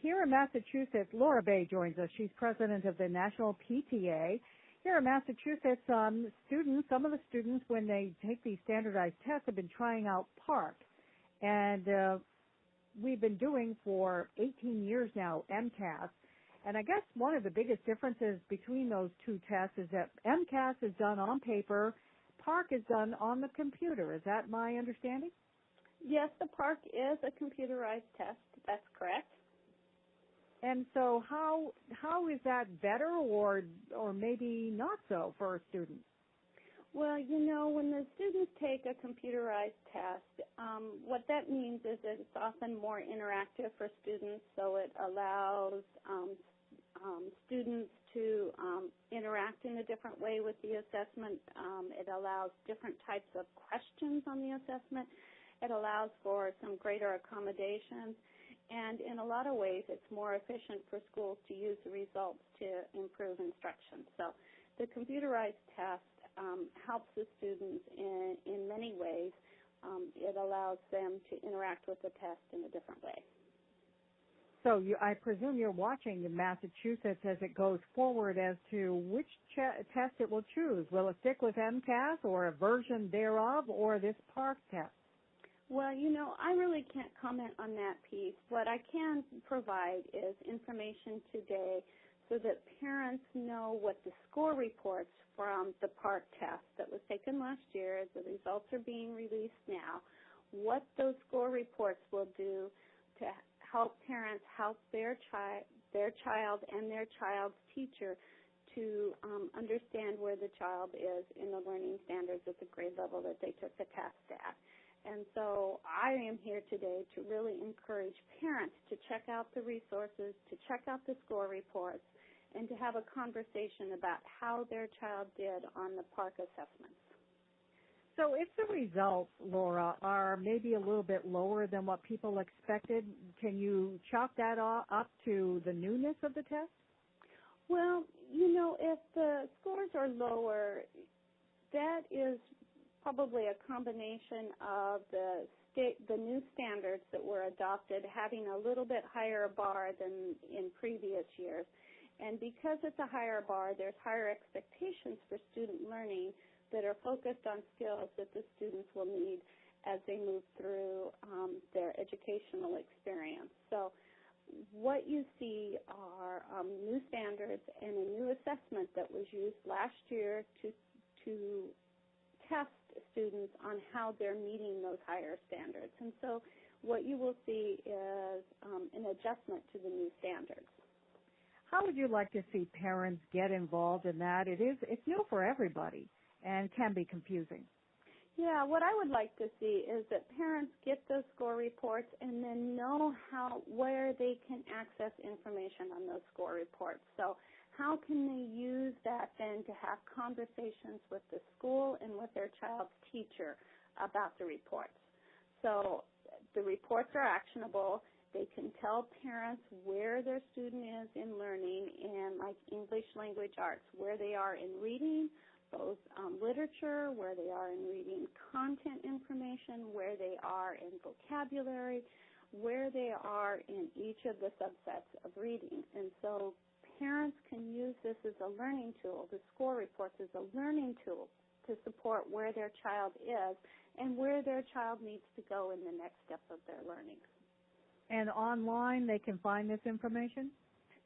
here in Massachusetts, Laura Bay joins us. She's president of the National PTA. Here in Massachusetts, some of the students, when they take these standardized tests, have been trying out PARCC. And we've been doing for 18 years now MCAS. And I guess one of the biggest differences between those two tests is that MCAS is done on paper, PARCC is done on the computer. Is that my understanding? Yes, the PARCC is a computerized test. That's correct. And so how is that better or maybe not so for a student? Well, you know, when the students take a computerized test, what that means is that it's often more interactive for students, so it allows students to interact in a different way with the assessment. It allows different types of questions on the assessment. It allows for some greater accommodations. And in a lot of ways, it's more efficient for schools to use the results to improve instruction. So the computerized test helps the students in many ways. It allows them to interact with the test in a different way. So I presume you're watching in Massachusetts as it goes forward as to which test it will choose. Will it stick with MCAS or a version thereof or this PARCC test? Well, you know, I really can't comment on that piece. What I can provide is information today so that parents know what the score reports from the PARCC test that was taken last year, the results are being released now, what those score reports will do to help parents help their child and their child's teacher to understand where the child is in the learning standards at the grade level that they took the test at. And so I am here today to really encourage parents to check out the resources, to check out the score reports, and to have a conversation about how their child did on the PARCC assessments. So if the results, Laura, are maybe a little bit lower than what people expected, can you chalk that up to the newness of the test? Well, you know, if the scores are lower, that is probably a combination of the new standards that were adopted having a little bit higher bar than in previous years. And because it's a higher bar, there's higher expectations for student learning that are focused on skills that the students will need as they move through their educational experience. So what you see are new standards and a new assessment that was used last year to test students on how they're meeting those higher standards. And so what you will see is an adjustment to the new standards. How would you like to see parents get involved in that? It's new for everybody and can be confusing. Yeah, what I would like to see is that parents get those score reports and then know where they can access information on those score reports. So how can they use that then to have conversations with the school and with their child's teacher about the reports? So the reports are actionable. They can tell parents where their student is in learning in, like, English language arts, where they are in reading, both literature, where they are in reading content information, where they are in vocabulary, where they are in each of the subsets of reading. And so parents can use this as a learning tool, the score reports as a learning tool to support where their child is and where their child needs to go in the next step of their learning. And online they can find this information?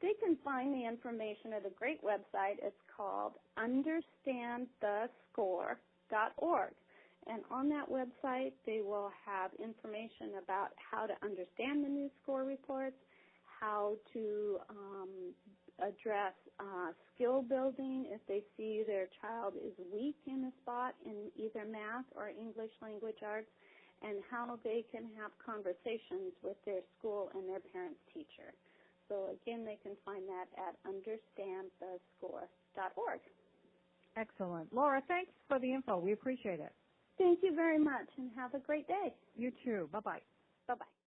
They can find the information at a great website. It's called understandthescore.org. And on that website, they will have information about how to understand the new score reports, how to address skill building if they see their child is weak in a spot in either math or English language arts, and how they can have conversations with their school and their parents' teacher. So again, they can find that at understandthescore.org. Excellent. Laura, thanks for the info. We appreciate it. Thank you very much, and have a great day. You too. Bye-bye. Bye-bye.